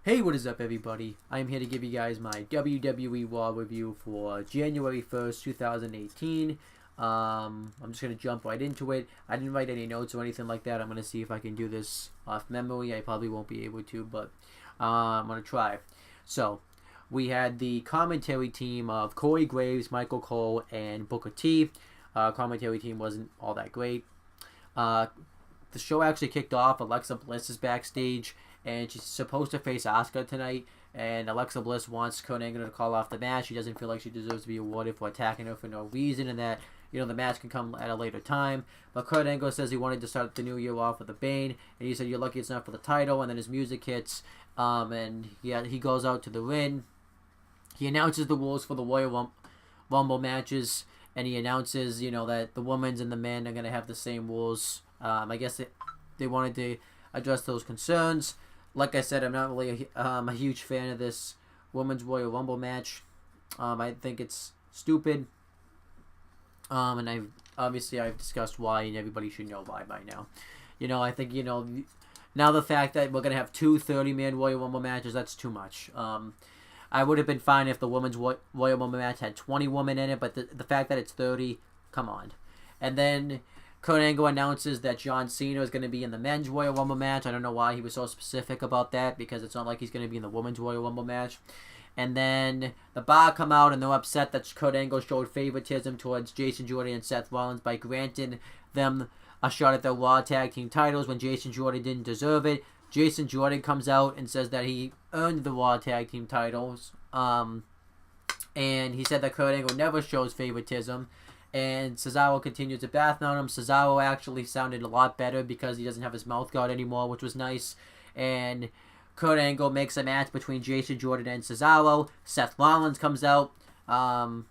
Hey, what is up, everybody? I am here to give you guys my WWE Raw review for January 1st, 2018. I'm just going to jump right into it. I didn't write any notes or anything like that. I'm going to see if I can do this off memory. I probably won't be able to, but I'm going to try. So, we had the commentary team of Corey Graves, Michael Cole, and Booker T. Commentary team wasn't all that great. The show actually kicked off. Alexa Bliss is backstage, and she's supposed to face Asuka tonight. And Alexa Bliss wants Kurt Angle to call off the match. She doesn't feel like she deserves to be awarded for attacking her for no reason, and that the match can come at a later time. But Kurt Angle says he wanted to start the new year off with a bang, and he said, "You're lucky it's not for the title." And then his music hits, and he goes out to the ring. He announces the rules for the Royal Rumble matches, and he announces, that the women's and the men are going to have the same rules. I guess they wanted to address those concerns. Like I said, I'm not really a huge fan of this Women's Royal Rumble match. I think it's stupid. And I've discussed why, and everybody should know why by now. I think, now the fact that we're going to have two 30-man Royal Rumble matches, that's too much. I would have been fine if the Women's Royal Rumble match had 20 women in it, but the fact that it's 30, come on. And then Kurt Angle announces that John Cena is going to be in the Men's Royal Rumble match. I don't know why he was so specific about that, because it's not like he's going to be in the Women's Royal Rumble match. And then the Bar come out, and they're upset that Kurt Angle showed favoritism towards Jason Jordan and Seth Rollins by granting them a shot at their Raw Tag Team titles when Jason Jordan didn't deserve it. Jason Jordan comes out and says that he earned the Raw Tag Team titles. And he said that Kurt Angle never shows favoritism. And Cesaro continues to bath on him. Cesaro actually sounded a lot better because he doesn't have his mouth guard anymore, which was nice. And Kurt Angle makes a match between Jason Jordan and Cesaro. Seth Rollins comes out. Not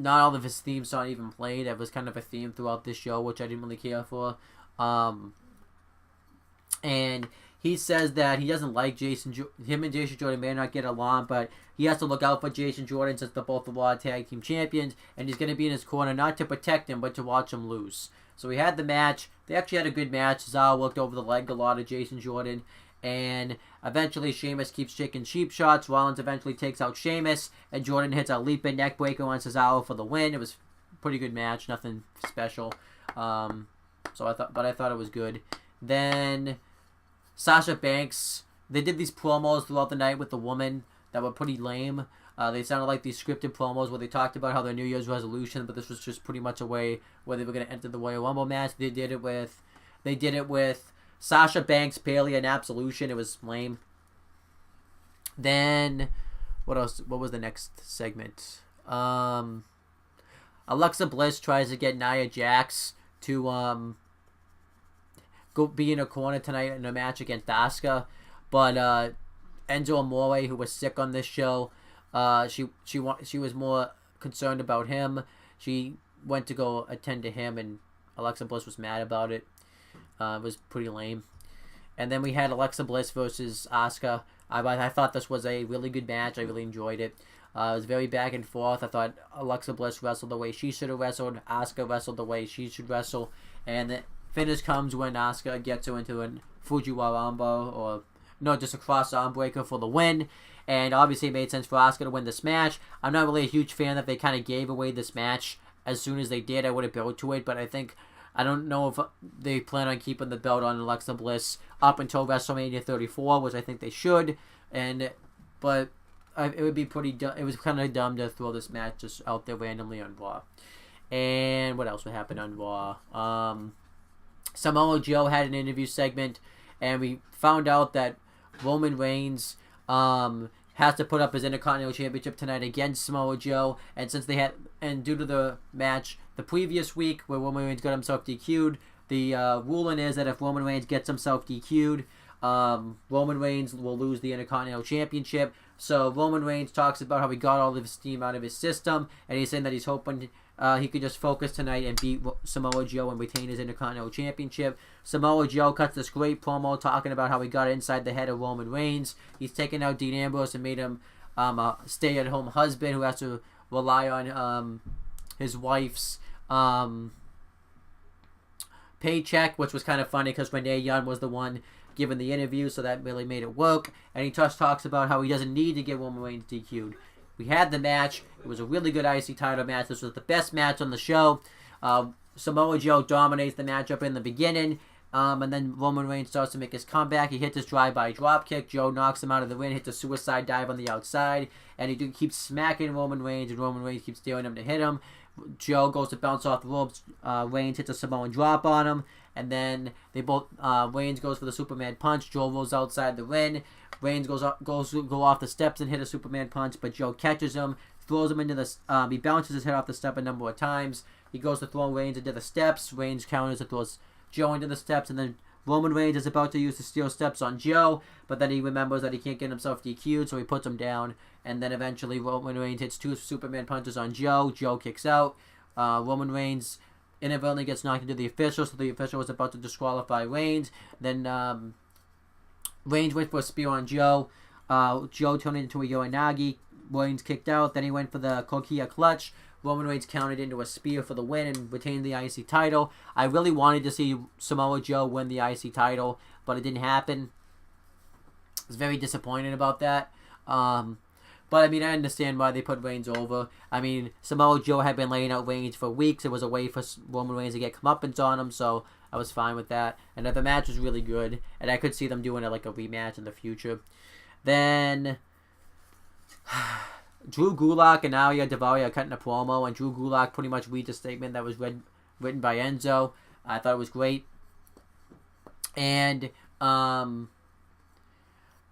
all of his themes aren't even played. It was kind of a theme throughout this show, which I didn't really care for. And he says that he doesn't like him and Jason Jordan may not get along, but he has to look out for Jason Jordan since they're both the Raw Tag Team Champions, and he's going to be in his corner not to protect him, but to watch him lose. So we had the match. They actually had a good match. Cesaro worked over the leg a lot of Jason Jordan, and eventually Sheamus keeps taking cheap shots. Rollins eventually takes out Sheamus, and Jordan hits a leaping neckbreaker on Cesaro for the win. It was a pretty good match, nothing special. I thought it was good. Then Sasha Banks, they did these promos throughout the night with the woman that were pretty lame. They sounded like these scripted promos where they talked about how their New Year's resolution, but this was just pretty much a way where they were going to enter the Royal Rumble match. They did it with Sasha Banks, Bayley, and Absolution. It was lame. Then, what else? What was the next segment? Alexa Bliss tries to get Nia Jax to go be in a corner tonight in a match against Asuka, but Enzo Amore, who was sick on this show, she was more concerned about him. She went to go attend to him, and Alexa Bliss was mad about it. It was pretty lame. And then we had Alexa Bliss versus Asuka. I thought this was a really good match. I really enjoyed it. It was very back and forth. I thought Alexa Bliss wrestled the way she should have wrestled. Asuka wrestled the way she should wrestle. And the finish comes when Asuka gets her into a Fujiwara armbar, just a cross arm breaker for the win. And obviously it made sense for Asuka to win this match. I'm not really a huge fan that they kind of gave away this match as soon as they did. I would have built to it, but I don't know if they plan on keeping the belt on Alexa Bliss up until WrestleMania 34, which I think they should. But it would be pretty dumb. It was kind of dumb to throw this match just out there randomly on Raw. And what else would happen on Raw? Samoa Joe had an interview segment, and we found out that Roman Reigns has to put up his Intercontinental Championship tonight against Samoa Joe, and due to the match the previous week where Roman Reigns got himself DQ'd, the ruling is that if Roman Reigns gets himself DQ'd, Roman Reigns will lose the Intercontinental Championship. So Roman Reigns talks about how he got all of his steam out of his system, and he's saying that he's hoping he could just focus tonight and beat Samoa Joe and retain his Intercontinental Championship. Samoa Joe cuts this great promo talking about how he got inside the head of Roman Reigns. He's taken out Dean Ambrose and made him a stay-at-home husband who has to rely on his wife's paycheck, which was kind of funny because Renee Young was the one given the interview, so that really made it work. And he just talks about how he doesn't need to get Roman Reigns DQ'd. We had the match. It was a really good IC title match. This was the best match on the show. Samoa Joe dominates the matchup in the beginning. And then Roman Reigns starts to make his comeback. He hits his drive-by dropkick. Joe knocks him out of the ring, hits a suicide dive on the outside. And he keeps smacking Roman Reigns, and Roman Reigns keeps daring him to hit him. Joe goes to bounce off the ropes. Reigns hits a Samoan drop on him. And then they both Reigns goes for the Superman punch. Joe rolls outside the ring. Reigns goes off the steps and hit a Superman punch, but Joe catches him, throws him into the. He bounces his head off the step a number of times. He goes to throw Reigns into the steps. Reigns counters and throws Joe into the steps, and then Roman Reigns is about to use the steel steps on Joe, but then he remembers that he can't get himself DQ'd, so he puts him down. And then eventually Roman Reigns hits 2 Superman punches on Joe. Joe kicks out. Roman Reigns inadvertently gets knocked into the official, so the official was about to disqualify Reigns. Then Reigns went for a spear on Joe. Joe turned it into a Yoranagi. Reigns kicked out. Then he went for the Kokia clutch. Roman Reigns countered into a spear for the win and retained the IC title. I really wanted to see Samoa Joe win the IC title, but it didn't happen. I was very disappointed about that. But, I mean, I understand why they put Reigns over. I mean, Samoa Joe had been laying out Reigns for weeks. It was a way for Roman Reigns to get comeuppance on him, so I was fine with that. And the match was really good, and I could see them doing it like a rematch in the future. Then Drew Gulak and Aria Daivari are cutting a promo, and Drew Gulak pretty much reads a statement that was written by Enzo. I thought it was great. And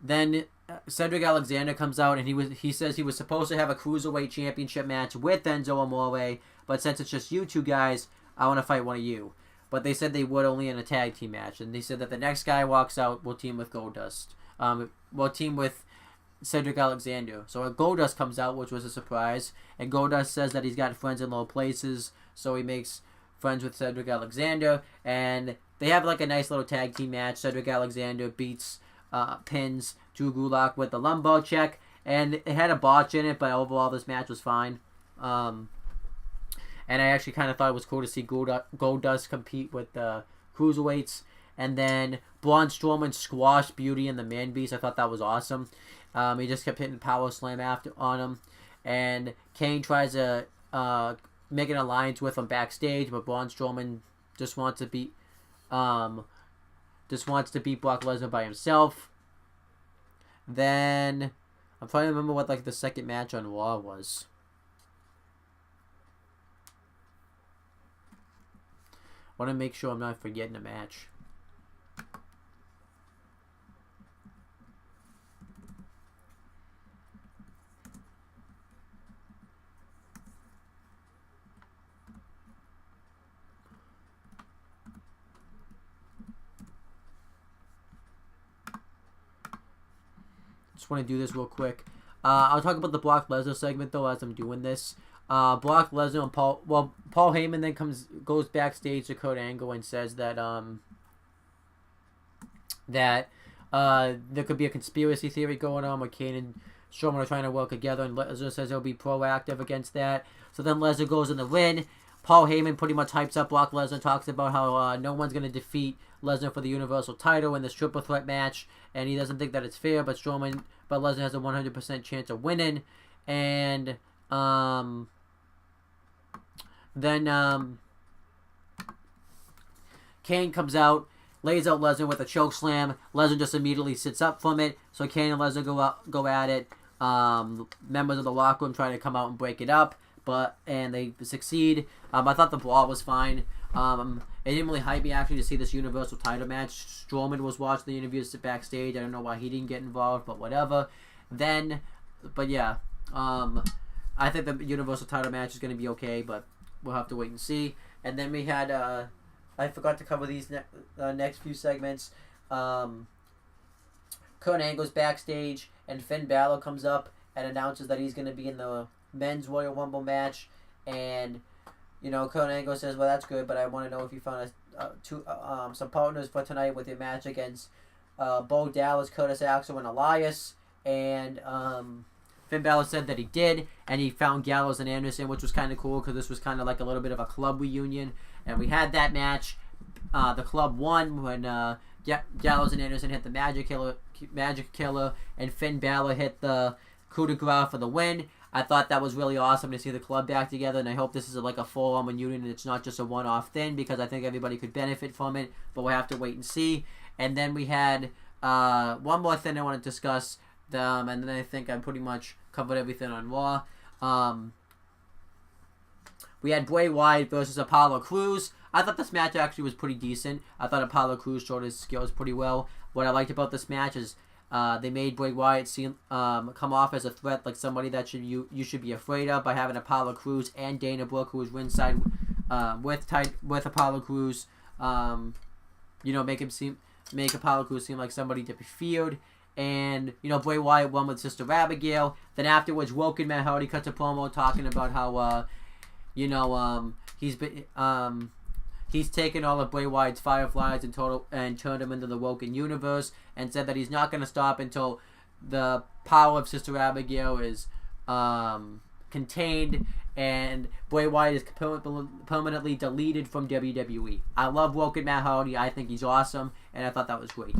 then Cedric Alexander comes out, and he says he was supposed to have a Cruiserweight Championship match with Enzo Amore, but since it's just you two guys, I want to fight one of you. But they said they would only in a tag team match, and they said that the next guy walks out will team with Goldust. Will team with Cedric Alexander. So Goldust comes out, which was a surprise, and Goldust says that he's got friends in low places, so he makes friends with Cedric Alexander, and they have like a nice little tag team match. Cedric Alexander pins Drew Gulak with the lumbar check, and it had a botch in it, but overall this match was fine. And I actually kind of thought it was cool to see Goldust compete with the Cruiserweights. And then Braun Strowman squashed Beauty and the Man Beast. I thought that was awesome. He just kept hitting Power Slam on him. And Kane tries to make an alliance with him backstage, but Braun Strowman just wants to beat Brock Lesnar by himself. Then I'm trying to remember what like the second match on Raw was. I want to make sure I'm not forgetting a match. Just want to do this real quick. I'll talk about the Brock Lesnar segment though as I'm doing this. Brock Lesnar and Paul Heyman then goes backstage to Kurt Angle and says that there could be a conspiracy theory going on where Kane and Strowman are trying to work together, and Lesnar says he'll be proactive against that. So then Lesnar goes in the ring. Paul Heyman pretty much hypes up Brock Lesnar, talks about how no one's going to defeat Lesnar for the Universal title in this triple threat match, and he doesn't think that it's fair, but Lesnar has a 100% chance of winning. And then Kane comes out, lays out Lesnar with a choke slam. Lesnar just immediately sits up from it, so Kane and Lesnar go at it. Members of the locker room try to come out and break it up, and they succeed. I thought the brawl was fine. It didn't really hype me actually to see this Universal title match. Strowman was watching the interviews backstage. I don't know why he didn't get involved, but whatever. I think the Universal title match is going to be okay, but we'll have to wait and see. And then we had, I forgot to cover these next few segments. Kurt Angle's backstage, and Finn Balor comes up and announces that he's going to be in the Men's Royal Rumble match. And, Kurt Angle says, well, that's good, but I want to know if you found some partners for tonight with your match against Bo Dallas, Curtis Axel, and Elias. And Finn Balor said that he did, and he found Gallows and Anderson, which was kind of cool because this was kind of like a little bit of a club reunion. And we had that match. The club won when Gallows and Anderson hit the Magic Killer, and Finn Balor hit the coup de grace for the win. I thought that was really awesome to see the club back together, and I hope this is like a full-on reunion and it's not just a one-off thing, because I think everybody could benefit from it, but we'll have to wait and see. And then we had one more thing I want to discuss, and then I think I pretty much covered everything on Raw. We had Bray Wyatt versus Apollo Crews. I thought this match actually was pretty decent. I thought Apollo Crews showed his skills pretty well. What I liked about this match is they made Bray Wyatt come off as a threat, like somebody that you should be afraid of, by having Apollo Crews and Dana Brooke, who was ringside with Apollo Crews. Make Apollo Crews seem like somebody to be feared. And Bray Wyatt won with Sister Abigail. Then afterwards, Woken Matt Hardy cuts a promo talking about how he's taken all of Bray Wyatt's Fireflies and turned them into the Woken universe, and said that he's not going to stop until the power of Sister Abigail is contained and Bray Wyatt is permanently deleted from WWE. I love Woken Matt Hardy. I think he's awesome, and I thought that was great.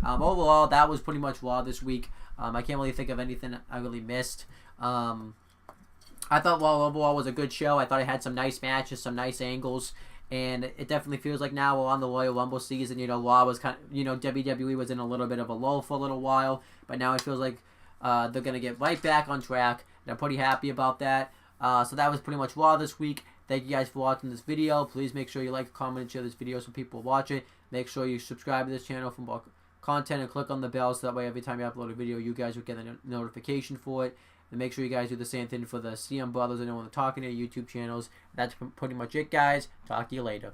Overall, that was pretty much Raw this week. I can't really think of anything I really missed. I thought Raw overall was a good show. I thought it had some nice matches, some nice angles, and it definitely feels like now we're on the Royal Rumble season. Raw was WWE was in a little bit of a lull for a little while, but now it feels like they're going to get right back on track, and I'm pretty happy about that. So that was pretty much Raw this week. Thank you guys for watching this video. Please make sure you like, comment, and share this video so people watch it. Make sure you subscribe to this channel for more content and click on the bell so that way every time you upload a video, you guys will get a notification for it. And make sure you guys do the same thing for the CM Brothers and Owen Talking to YouTube channels. That's pretty much it, guys. Talk to you later.